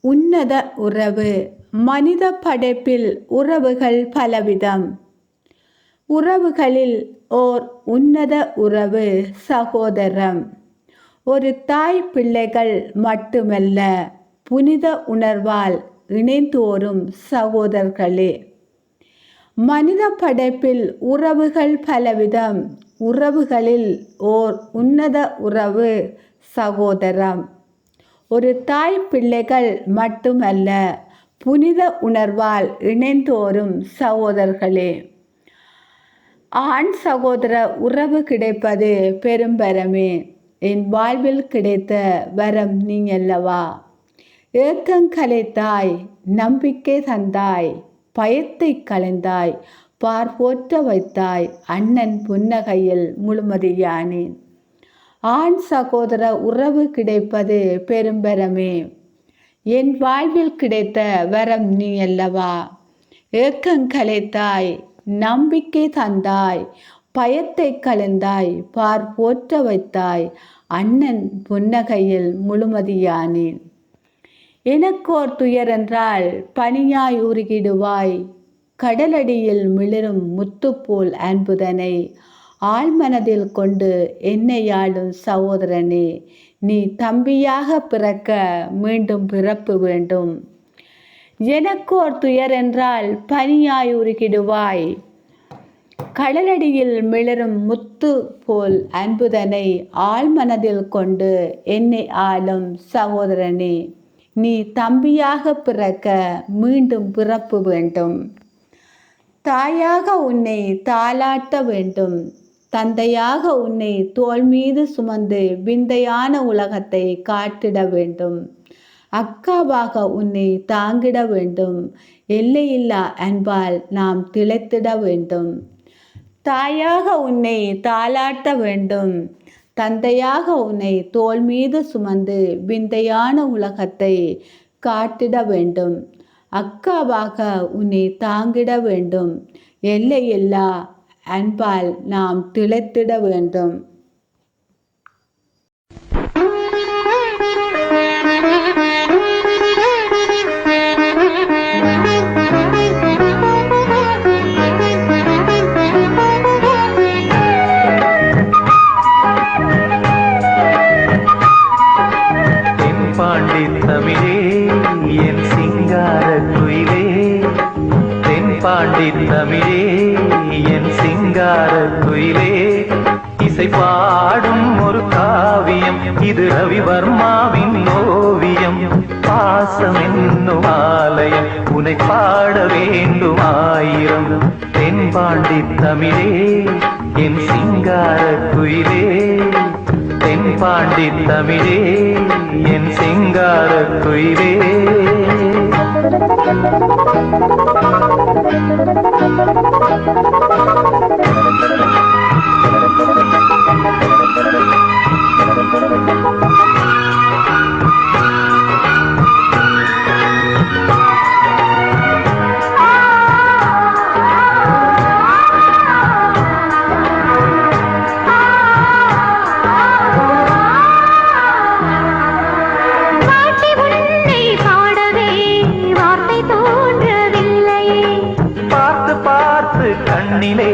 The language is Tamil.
உன்னத உறவு. மனித படைப்பில் உறவுகள் பலவிதம். உறவுகளில் ஓர் உன்னத உறவு சகோதரம். ஒரு தாய் பிள்ளைகள் மட்டுமல்ல, புனித உணர்வால் இணைந்தோரும் சகோதரர்களே. மனித படைப்பில் உறவுகள் பலவிதம். உறவுகளில் ஓர் உன்னத உறவு சகோதரம். ஒரு தாய் பிள்ளைகள் மட்டுமல்ல, புனித உணர்வால் இணைந்தோரும் சகோதரர்களே. ஆண் சகோதர உறவு கிடைப்பது பெரும்பரமே. என் வாழ்வில் கிடைத்த வரம் நீ அல்லவா. ஏக்கங்களைத்தாய், நம்பிக்கை தந்தாய், பயத்தை களைந்தாய், பார்ப்போற்ற வைத்தாய், அண்ணன் புன்னகையில் முழுமதியானேன். ஆண் சகோதர உறவு கிடைப்பது பெரும்பரமே. என் வாழ்வில் கிடைத்த வரம் நீ அல்லவா. ஏக்கங்களைத்தாய், நம்பிக்கை தந்தாய், பயத்தை களைந்தாய், பார்ப்போற்ற வைத்தாய், அண்ணன் புன்னகையில் முழுமதியானேன். எனக்கோர் துயரென்றால் பனியாய் உருகிடுவாய், கடலடியில் மிளிரும் முத்துப்போல் அன்புதனை ஆழ்மனதில் கொண்டு என்னை ஆளும் சகோதரனே. நீ தம்பியாக பிறக்க மீண்டும் பிறப்பு வேண்டும். எனக்கோர் துயரென்றால் பனியாய் உருகிடுவாய், கடலடியில் மிளரும் முத்து போல் அன்புதனை ஆழ்மனதில் கொண்டு என்னை ஆளும் சகோதரனே. நீ தம்பியாக பிறக்க மீண்டும் பிறப்பு வேண்டும். தாயாக உன்னை தாலாட்ட வேண்டும். தந்தையாக உன்னை தோள் மீது சுமந்து விந்தையான உலகத்தை காட்டிட வேண்டும். அக்காவாக உன்னை தாங்கிட வேண்டும். எல்லையில்லா அன்பால் நாம் திளைத்திட வேண்டும். தாயாக உன்னை தாலாட்ட வேண்டும். தந்தையாக உன்னை தோள் மீது சுமந்து விந்தையான உலகத்தை காட்டிட வேண்டும். அக்காவாக உன்னை தாங்கிட வேண்டும். எல்லையில்லா அன்பால் நாம் திளைத்திட வேண்டும். தென்பாண்டி தமிழே என் சிங்கார குயிலே. தென்பாண்டி தமிழே என் சிங்கார குயிலே. இசை பாடும் ஒரு காவியம் இது ரவிவர்மாவின் ஓவியம். பாசம் என்னும் ஆலயம் உனை பாட வேண்டும் ஆயிரம். தென்பாண்டி தமிழே என் சிங்கார குயிலே. தென்பாண்டி தமிழே என் சிங்கார குயிலே. கண்ணிலே